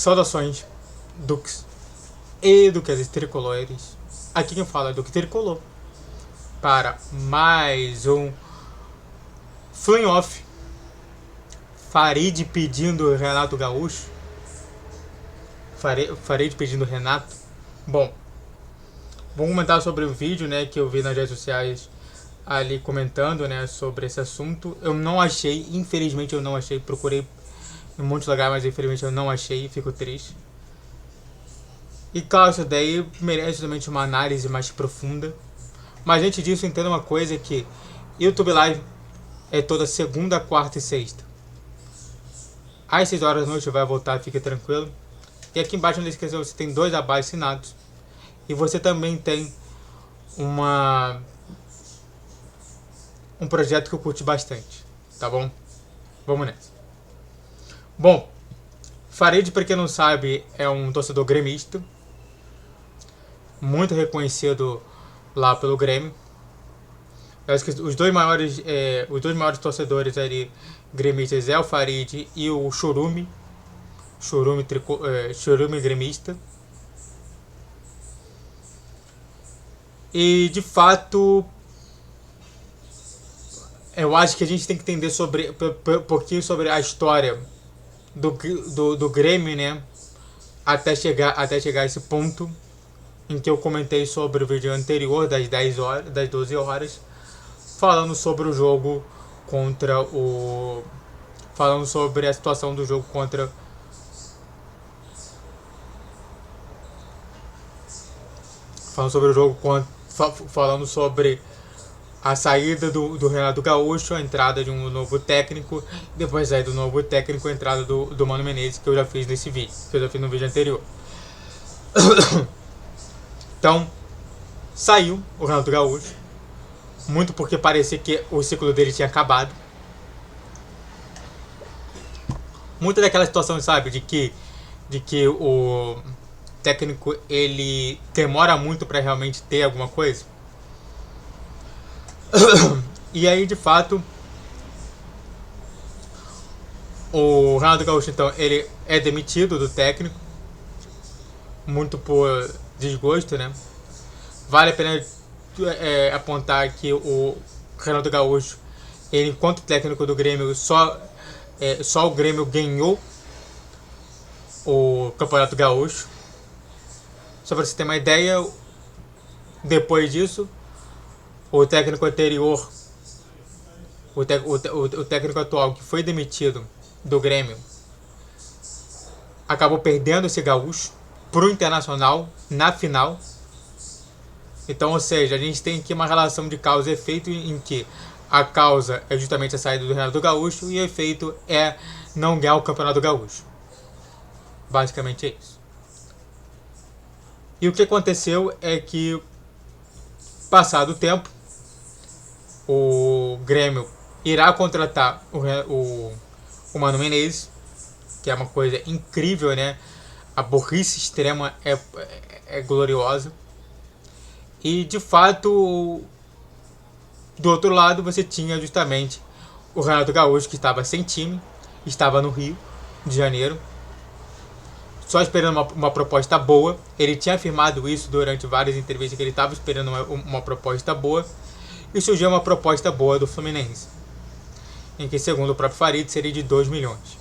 Saudações, Dux e Duques tricolores. Aqui quem fala é Duque Tricolor para mais um Fling Off. Farid pedindo Renato Gaúcho. Farid pedindo Renato. Bom, vou comentar sobre o vídeo, né, que eu vi nas redes sociais ali comentando, né, sobre esse assunto. Eu não achei, infelizmente eu não achei, procurei em muitos lugares, mas infelizmente eu não achei, fico triste. E claro, isso daí merece realmente uma análise mais profunda. Mas antes disso, entenda uma coisa, que YouTube Live é toda segunda, quarta e sexta. Às 6 horas da noite vai voltar, fique tranquilo. E aqui embaixo na descrição você tem 2 abaixo assinados. E você também tem um projeto que eu curto bastante, tá bom? Vamos nessa. Bom, Farid, para quem não sabe, é um torcedor gremista, muito reconhecido lá pelo Grêmio. Eu acho que os dois maiores torcedores ali gremistas é o Farid e o Chorume gremista. E de fato, eu acho que a gente tem que entender um pouquinho sobre a história do Grêmio, né? Até chegar a esse ponto em que eu comentei sobre o vídeo anterior das 12 horas, falando sobre o jogo falando sobre a situação do jogo falando sobre a saída do Renato Gaúcho, a entrada de um novo técnico, depois sair do novo técnico, a entrada do Mano Menezes, que eu já fiz nesse vídeo, que eu já fiz no vídeo anterior. Então, saiu o Renato Gaúcho, muito porque parecia que o ciclo dele tinha acabado. Muito daquela situação, sabe, de que o técnico ele demora muito para realmente ter alguma coisa. E aí, de fato, o Renato Gaúcho, então, ele é demitido do técnico, muito por desgosto, né? Vale a pena apontar que o Renato Gaúcho, ele, enquanto técnico do Grêmio, só o Grêmio ganhou o Campeonato Gaúcho. Só para você ter uma ideia, depois disso, o técnico anterior, o técnico atual que foi demitido do Grêmio, acabou perdendo esse Gaúcho pro Internacional na final. Então, ou seja, a gente tem aqui uma relação de causa e efeito, em que a causa é justamente a saída do Renato Gaúcho e o efeito é não ganhar o Campeonato Gaúcho. Basicamente é isso. E o que aconteceu é que, passado o tempo, o Grêmio irá contratar o Mano Menezes, que é uma coisa incrível, né? A burrice extrema é gloriosa. E, de fato, do outro lado, você tinha justamente o Renato Gaúcho, que estava sem time, estava no Rio de Janeiro, só esperando uma proposta boa. Ele tinha afirmado isso durante várias entrevistas, que ele estava esperando uma proposta boa, e surgiu uma proposta boa do Fluminense, em que, segundo o próprio Farid, seria de 2 milhões.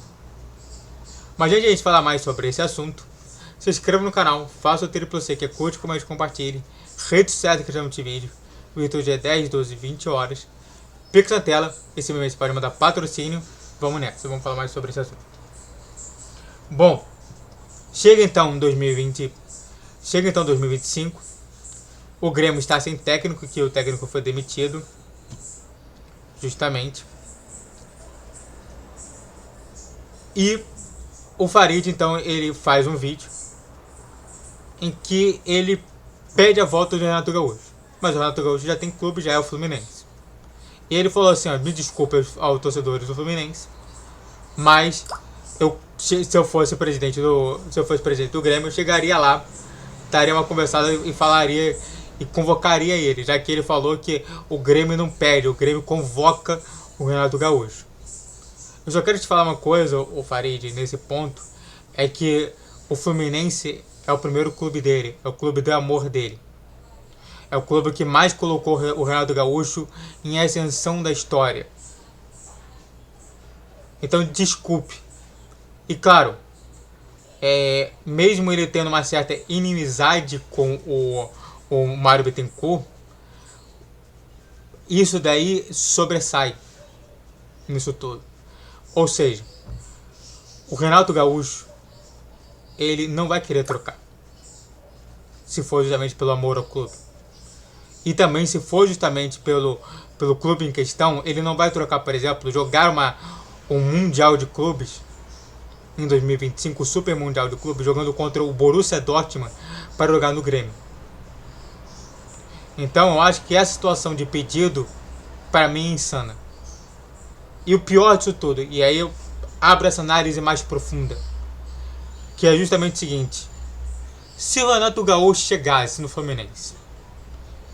Mas antes de a gente falar mais sobre esse assunto, se inscreva no canal, faça o triplo C, que é curte, comente, compartilhe, rede social que já no vídeo, o YouTube é 10, 12, 20 horas, Pix na tela, esse mês pode mandar patrocínio. Vamos nessa, vamos falar mais sobre esse assunto. Bom, chega então 2025, o Grêmio está sem técnico, que o técnico foi demitido, justamente. E o Farid, então, ele faz um vídeo em que ele pede a volta do Renato Gaúcho. Mas o Renato Gaúcho já tem clube, já é o Fluminense. E ele falou assim, ó, me desculpe aos torcedores do Fluminense, mas se eu fosse presidente do Grêmio, eu chegaria lá, daria uma conversada e falaria e convocaria ele, já que ele falou que o Grêmio não pede, o Grêmio convoca o Renato Gaúcho. Eu só quero te falar uma coisa, o Farid, nesse ponto, é que o Fluminense é o primeiro clube dele, é o clube do amor dele. É o clube que mais colocou o Renato Gaúcho em ascensão da história. Então, desculpe. E claro, mesmo ele tendo uma certa inimizade com o Mário Bittencourt, isso daí sobressai nisso tudo. Ou seja, o Renato Gaúcho, ele não vai querer trocar, se for justamente pelo amor ao clube. E também, se for justamente pelo clube em questão, ele não vai trocar, por exemplo, jogar um Mundial de Clubes em 2025, o Super Mundial de Clubes, jogando contra o Borussia Dortmund para jogar no Grêmio. Então, eu acho que essa situação de pedido, para mim, é insana. E o pior disso tudo, e aí eu abro essa análise mais profunda, que é justamente o seguinte: se o Renato Gaúcho chegasse no Fluminense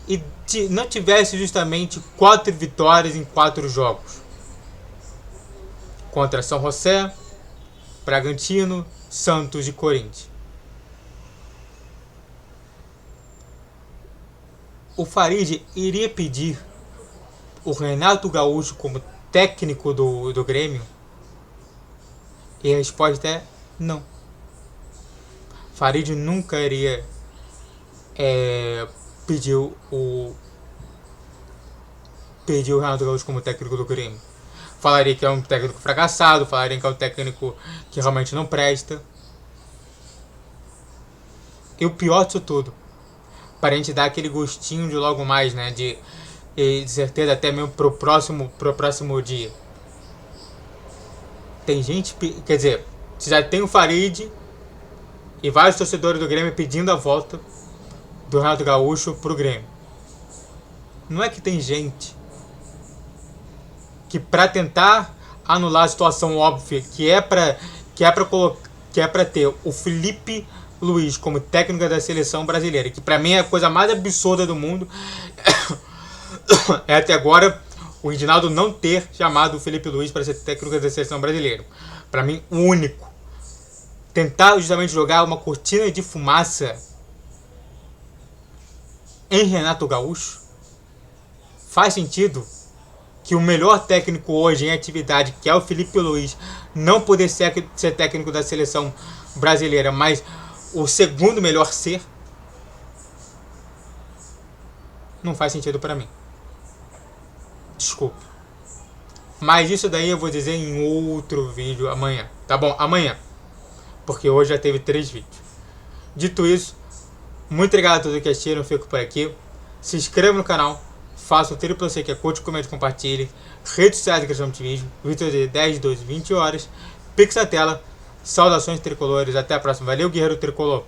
e não tivesse justamente 4 vitórias em 4 jogos contra São José, Bragantino, Santos e Corinthians, o Farid iria pedir o Renato Gaúcho como técnico do Grêmio? E a resposta é não. Farid nunca iria pedir o Renato Gaúcho como técnico do Grêmio. Falaria que é um técnico fracassado, falaria que é um técnico que realmente não presta. E o pior disso tudo, para a gente dar aquele gostinho de logo mais, né, de certeza até mesmo pro próximo dia. Tem gente, quer dizer, você já tem o Farid e vários torcedores do Grêmio pedindo a volta do Renato Gaúcho pro Grêmio. Não é que tem gente que, para tentar anular a situação óbvia, que é para ter o Felipe Luiz como técnico da seleção brasileira, que para mim é a coisa mais absurda do mundo, é até agora o Reginaldo não ter chamado o Felipe Luiz para ser técnico da seleção brasileira. Para mim, o único. Tentar justamente jogar uma cortina de fumaça em Renato Gaúcho. Faz sentido que o melhor técnico hoje em atividade, que é o Felipe Luiz, não poder ser técnico da seleção brasileira, mas o segundo melhor ser? Não faz sentido para mim. Desculpa. Mas isso daí eu vou dizer em outro vídeo amanhã. Tá bom? Amanhã. Porque hoje já teve 3 vídeos. Dito isso, muito obrigado a todos que assistiram. Fico por aqui. Se inscreva no canal. Faça o triplo C, que é curte, comente, compartilhe. Redes sociais de questão de vídeo. Vídeo de 10, 12, 20 horas. Pix na tela. Saudações tricolores. Até a próxima. Valeu, guerreiro tricolor.